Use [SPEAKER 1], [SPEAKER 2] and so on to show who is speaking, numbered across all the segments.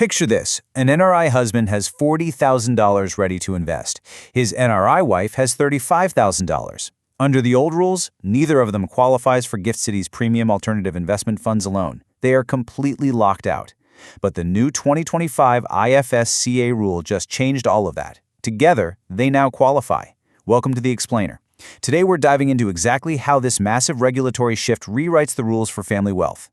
[SPEAKER 1] Picture this. An NRI husband has $40,000 ready to invest. His NRI wife has $35,000. Under the old rules, neither of them qualifies for Gift City's premium alternative investment funds alone. They are completely locked out. But the new 2025 IFSCA rule just changed all of that. Together, they now qualify. Welcome to The Explainer. Today we're diving into exactly how this massive regulatory shift rewrites the rules for family wealth.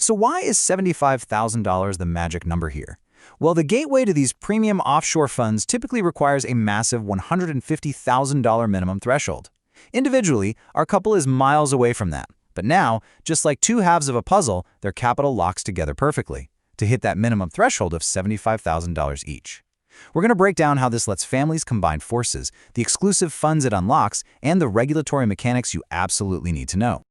[SPEAKER 2] So why is $75,000 the magic number here? Well, the gateway to these premium offshore funds typically requires a massive $150,000 minimum threshold. Individually, our couple is miles away from that. But now, just like two halves of a puzzle, their capital locks together perfectly to hit that minimum threshold of $75,000 each. We're going to break down how this lets families combine forces, the exclusive funds it unlocks, and the regulatory mechanics you absolutely need to know.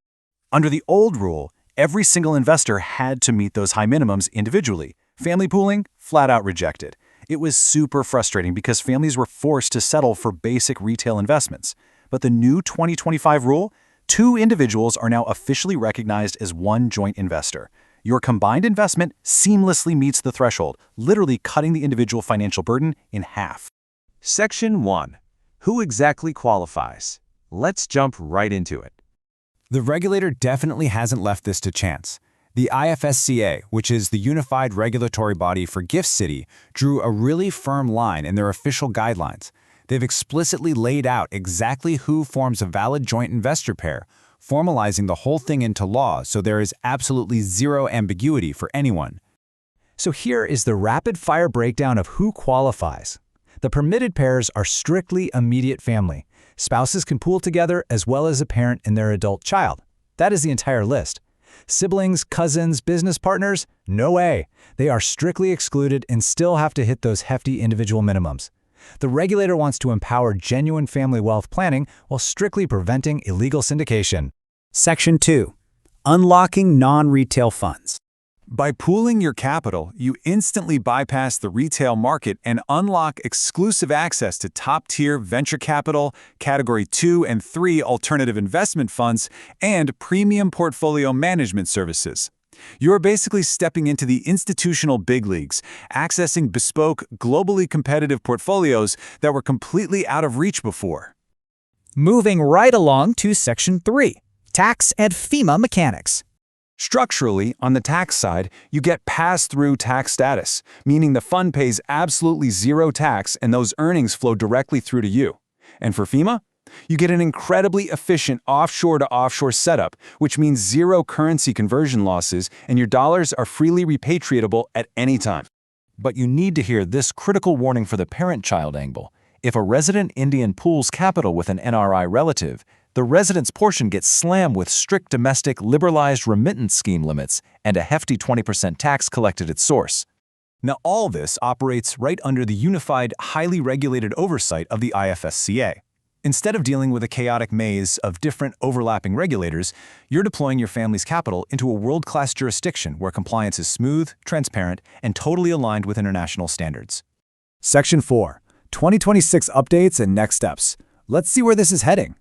[SPEAKER 1] Under the old rule, every single investor had to meet those high minimums individually. Family pooling, flat out rejected. It was super frustrating because families were forced to settle for basic retail investments. But the new 2025 rule, two individuals are now officially recognized as one joint investor. Your combined investment seamlessly meets the threshold, literally cutting the individual financial burden in half.
[SPEAKER 3] Section 1. Who exactly qualifies? Let's jump right into it.
[SPEAKER 4] The regulator definitely hasn't left this to chance. The IFSCA, which is the unified regulatory body for Gift City, drew a really firm line in their official guidelines. They've explicitly laid out exactly who forms a valid joint investor pair, formalizing the whole thing into law so there is absolutely zero ambiguity for anyone.
[SPEAKER 2] So here is the rapid-fire breakdown of who qualifies. The permitted pairs are strictly immediate family. Spouses can pool together as well as a parent and their adult child. That is the entire list. Siblings, cousins, business partners? No way. They are strictly excluded and still have to hit those hefty individual minimums. The regulator wants to empower genuine family wealth planning while strictly preventing illegal syndication.
[SPEAKER 5] Section 2. Unlocking non-retail funds.
[SPEAKER 1] By pooling your capital, you instantly bypass the retail market and unlock exclusive access to top-tier venture capital, Category 2 and 3 alternative investment funds, and premium portfolio management services. You're basically stepping into the institutional big leagues, accessing bespoke, globally competitive portfolios that were completely out of reach before.
[SPEAKER 5] Moving right along to Section 3. Tax and FEMA mechanics.
[SPEAKER 1] Structurally, on the tax side, you get pass-through tax status, meaning the fund pays absolutely zero tax and those earnings flow directly through to you. And for FEMA, you get an incredibly efficient offshore-to-offshore setup, which means zero currency conversion losses and your dollars are freely repatriatable at any time. But you need to hear this critical warning for the parent-child angle. If a resident Indian pools capital with an NRI relative, the resident's portion gets slammed with strict domestic liberalized remittance scheme limits and a hefty 20% tax collected at source. Now all this operates right under the unified, highly regulated oversight of the IFSCA. Instead of dealing with a chaotic maze of different overlapping regulators, you're deploying your family's capital into a world-class jurisdiction where compliance is smooth, transparent, and totally aligned with international standards.
[SPEAKER 4] Section 4. 2026 updates and next steps. Let's see where this is heading.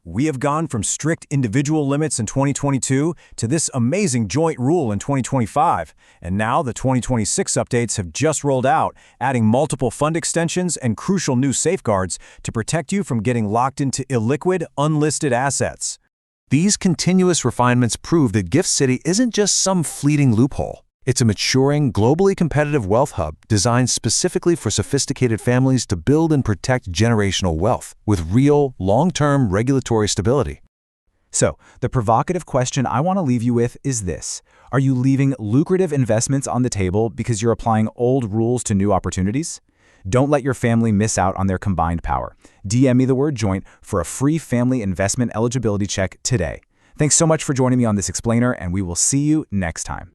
[SPEAKER 4] We have gone from strict individual limits in 2022 to this amazing joint rule in 2025, and now the 2026 updates have just rolled out, adding multiple fund extensions and crucial new safeguards to protect you from getting locked into illiquid, unlisted assets.
[SPEAKER 1] These continuous refinements prove that Gift City isn't just some fleeting loophole. It's a maturing, globally competitive wealth hub designed specifically for sophisticated families to build and protect generational wealth with real, long-term regulatory stability.
[SPEAKER 2] So, the provocative question I want to leave you with is this. Are you leaving lucrative investments on the table because you're applying old rules to new opportunities? Don't let your family miss out on their combined power. DM me the word joint for a free family investment eligibility check today. Thanks so much for joining me on this explainer, and we will see you next time.